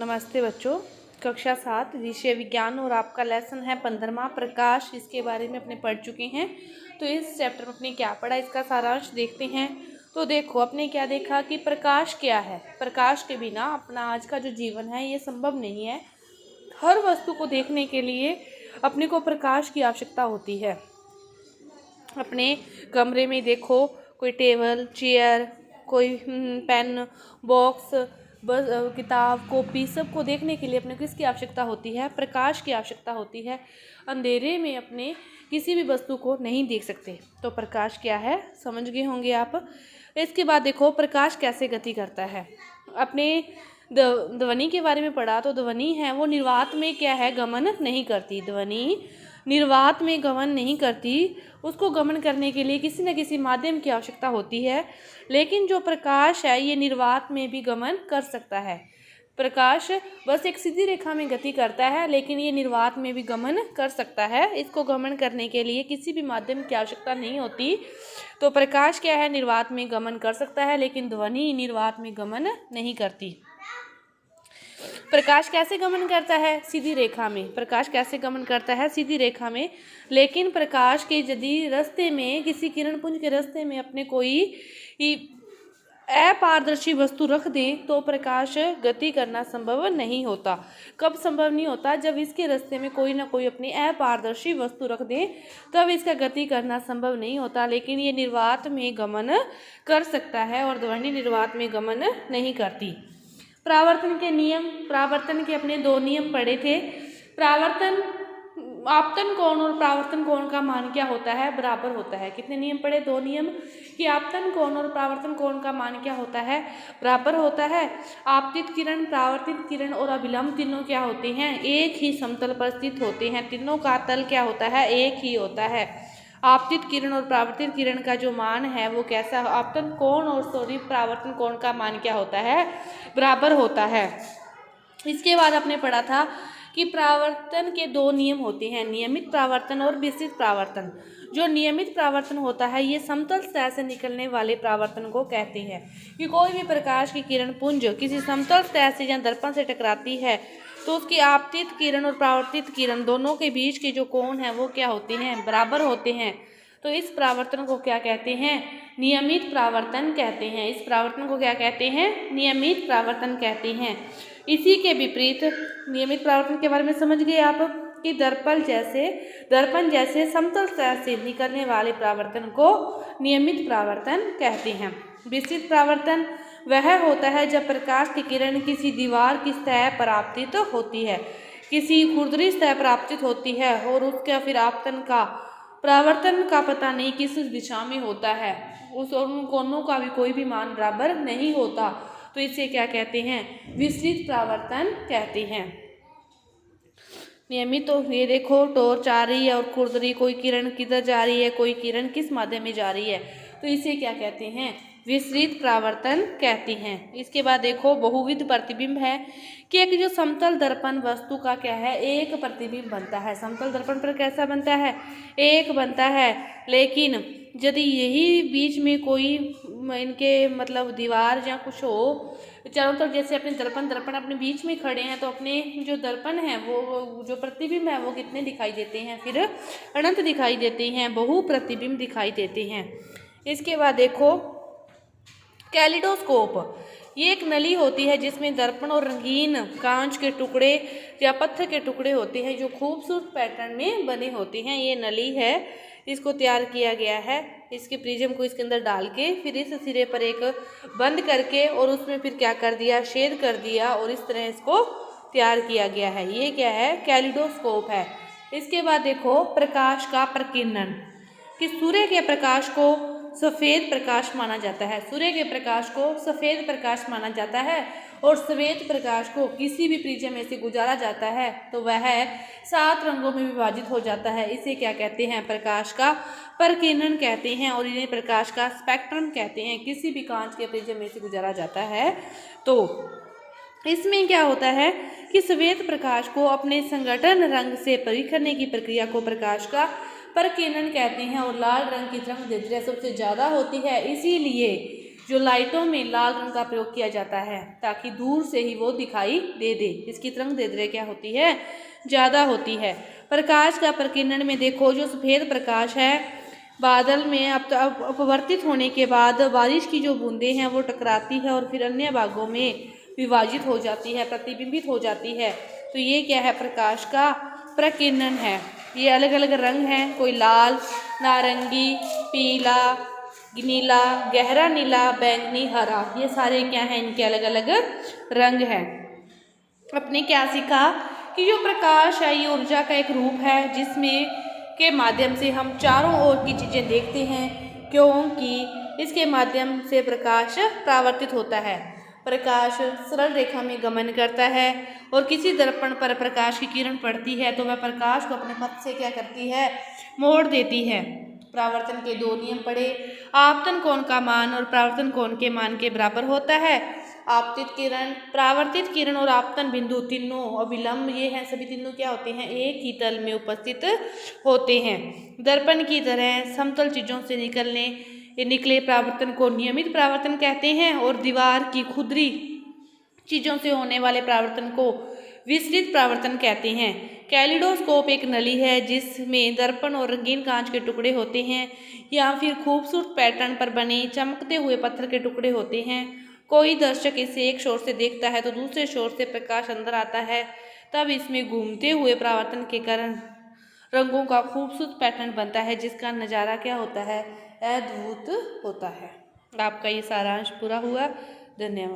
नमस्ते बच्चों। कक्षा 7 विषय विज्ञान और आपका लेसन है 15वां प्रकाश। इसके बारे में अपने पढ़ चुके हैं। तो इस चैप्टर में अपने क्या पढ़ा, इसका सारांश देखते हैं। तो देखो, अपने क्या देखा कि प्रकाश क्या है। प्रकाश के बिना अपना आज का जो जीवन है ये संभव नहीं है। हर वस्तु को देखने के लिए अपने को प्रकाश की आवश्यकता होती है। अपने कमरे में देखो, कोई टेबल, चेयर, कोई पेन, बॉक्स, बस किताब, कॉपी, सबको देखने के लिए अपने को किसकी आवश्यकता होती है? प्रकाश की आवश्यकता होती है। अंधेरे में अपने किसी भी वस्तु को नहीं देख सकते। तो प्रकाश क्या है समझ गए होंगे आप। इसके बाद देखो, प्रकाश कैसे गति करता है। अपने ध्वनि के बारे में पढ़ा। तो ध्वनि है वो निर्वात में क्या है, गमन नहीं करती। ध्वनि निर्वात में गमन नहीं करती। उसको गमन करने के लिए किसी न किसी माध्यम की आवश्यकता होती है। लेकिन जो प्रकाश है ये निर्वात में भी गमन कर सकता है। प्रकाश बस एक सीधी रेखा में गति करता है, लेकिन ये निर्वात में भी गमन कर सकता है। इसको गमन करने के लिए किसी भी माध्यम की आवश्यकता नहीं होती। तो प्रकाश क्या है, निर्वात में गमन कर सकता है, लेकिन ध्वनि निर्वात में गमन नहीं करती। प्रकाश कैसे गमन करता है? सीधी रेखा में। प्रकाश कैसे गमन करता है? सीधी रेखा में। लेकिन प्रकाश के यदि रास्ते में, किसी किरण पुंज के रास्ते में अपने कोई अपारदर्शी वस्तु रख दें तो प्रकाश गति करना संभव नहीं होता। कब संभव नहीं होता? जब इसके रास्ते में कोई ना कोई अपनी अपारदर्शी वस्तु रख दें, तब इसका गति करना संभव नहीं होता। लेकिन ये निर्वात में गमन कर सकता है और ध्वनि निर्वात में गमन नहीं करती। परावर्तन के नियम। परावर्तन के अपने 2 नियम पढ़े थे। परावर्तन, आपतन कोण और परावर्तन कोण का मान क्या होता है? बराबर होता है। कितने नियम पढ़े? 2 नियम कि आपतन कोण और परावर्तन कोण का मान क्या होता है? बराबर होता है। आपतित किरण, परावर्तित किरण और अभिलंब तीनों क्या होते हैं? एक ही समतल पर स्थित होते हैं। तीनों का तल क्या होता है? एक ही होता है। आपतित किरण और परावर्तित किरण का जो मान है वो कैसा? आपतन कोण और परावर्तन कोण का मान क्या होता है? बराबर होता है। इसके बाद आपने पढ़ा था कि परावर्तन के 2 नियम होते हैं, नियमित परावर्तन और विस्तृत परावर्तन। जो नियमित परावर्तन होता है ये समतल सतह से निकलने वाले परावर्तन को कहते हैं। कि कोई भी प्रकाश की किरण पुंज किसी समतल सतह से या दर्पण से टकराती है तो उसकी आपतित किरण और परावर्तित किरण दोनों के बीच के जो कोण है वो क्या होते हैं? बराबर होते हैं। तो इस परावर्तन को क्या कहते हैं? नियमित परावर्तन कहते हैं। इस परावर्तन को क्या कहते हैं? नियमित परावर्तन कहते हैं। इसी के विपरीत नियमित परावर्तन के बारे में समझ गए आप कि दर्पण जैसे समतल सतह से निकलने वाले परावर्तन को नियमित परावर्तन कहते हैं। विस्तृत परावर्तन वह होता है जब प्रकाश की किरण किसी दीवार की सतह पर आपतित होती है, किसी खुरदरी सतह पर आपतित होती है और उसका फिर आपतन का, परावर्तन का पता नहीं किस दिशा में होता है। उस और उन कोणों का भी कोई भी मान बराबर नहीं होता। तो इसे क्या कहते हैं? विस्तृत परावर्तन कहते हैं। नियमित, तो ये देखो टॉर्च आ रही है और खुरदरी, कोई किरण किधर जा रही है, कोई किरण किस माध्यम में जा रही है, तो इसे क्या कहते हैं? विस्तृत परावर्तन कहते हैं। इसके बाद देखो बहुविध प्रतिबिंब है कि एक जो समतल दर्पण वस्तु का क्या है? एक प्रतिबिंब बनता है। समतल दर्पण पर कैसा बनता है? एक बनता है। लेकिन यदि यही बीच में कोई इनके मतलब दीवार या कुछ हो चारों तरफ, जैसे अपने दर्पण अपने बीच में खड़े हैं, तो अपने जो दर्पण है वो जो प्रतिबिंब है वो कितने दिखाई देते हैं? फिर अनंत दिखाई देते हैं, बहु प्रतिबिंब दिखाई देते हैं। इसके बाद देखो कैलिडोस्कोप। ये एक नली होती है जिसमें दर्पण और रंगीन कांच के टुकड़े या पत्थर के टुकड़े होते हैं जो खूबसूरत पैटर्न में बने होते हैं। ये नली है, इसको तैयार किया गया है। इसके प्रिज्म को इसके अंदर डाल के फिर इस सिरे पर एक बंद करके और उसमें फिर क्या कर दिया? छेद कर दिया और इस तरह इसको तैयार किया गया है। ये क्या है? कैलिडोस्कोप है। इसके बाद देखो प्रकाश का प्रकीर्णन। कि सूर्य के प्रकाश को सफ़ेद प्रकाश माना जाता है। सूर्य के प्रकाश को सफ़ेद प्रकाश माना जाता है और श्वेत प्रकाश को किसी भी प्रिज्म में से गुजारा जाता है तो वह 7 रंगों में विभाजित हो जाता है। इसे क्या कहते हैं? प्रकाश का प्रकीर्णन कहते हैं और इन्हें प्रकाश का स्पेक्ट्रम कहते हैं। किसी भी कांच के प्रिज्म में से गुजारा जाता है तो इसमें क्या होता है कि श्वेत प्रकाश को अपने संघटन रंग से परिखरने की प्रक्रिया को प्रकाश का प्रकीर्णन कहते हैं और लाल रंग की तरंगदैर्घ्य सबसे ज़्यादा होती है। इसीलिए जो लाइटों में लाल रंग का प्रयोग किया जाता है ताकि दूर से ही वो दिखाई दे दे। इसकी तरंग दैर्ध्य क्या होती है? ज़्यादा होती है। प्रकाश का प्रकीर्णन में देखो, जो सफ़ेद प्रकाश है बादल में अपवर्तित होने के बाद बारिश की जो बूंदें हैं वो टकराती है और फिर अन्य भागों में विभाजित हो जाती है, प्रतिबिंबित हो जाती है। तो ये क्या है? प्रकाश का प्रकीर्णन है। ये अलग अलग रंग हैं, कोई लाल, नारंगी, पीला, नीला, गहरा नीला, बैंगनी, हरा, ये सारे क्या हैं? इनके अलग अलग रंग हैं। अपने क्या सीखा कि जो प्रकाश है ये ऊर्जा का एक रूप है जिसमें के माध्यम से हम चारों ओर की चीज़ें देखते हैं, क्योंकि इसके माध्यम से प्रकाश परावर्तित होता है। प्रकाश सरल रेखा में गमन करता है और किसी दर्पण पर प्रकाश की किरण पड़ती है तो वह प्रकाश को अपने पथ से क्या करती है? मोड़ देती है। परावर्तन के दो नियम पढ़े। आपतन कोण का मान और परावर्तन कोण के मान के बराबर होता है। आपतित किरण, परावर्तित किरण और आपतन बिंदु तीनों अभिलंब ये हैं, सभी तीनों क्या होते हैं? एक ही तल में उपस्थित होते हैं। दर्पण की तरह समतल चीज़ों से निकले परावर्तन को नियमित परावर्तन कहते हैं और दीवार की खुरदरी चीज़ों से होने वाले परावर्तन को विसरित परावर्तन कहते हैं। कैलिडोस्कोप एक नली है जिसमें दर्पण और रंगीन कांच के टुकड़े होते हैं या फिर खूबसूरत पैटर्न पर बने चमकते हुए पत्थर के टुकड़े होते हैं। कोई दर्शक इसे एक छोर से देखता है तो दूसरे छोर से प्रकाश अंदर आता है, तब इसमें घूमते हुए परावर्तन के कारण रंगों का खूबसूरत पैटर्न बनता है जिसका नज़ारा क्या होता है? अद्भुत होता है। आपका ये सारांश पूरा हुआ। धन्यवाद।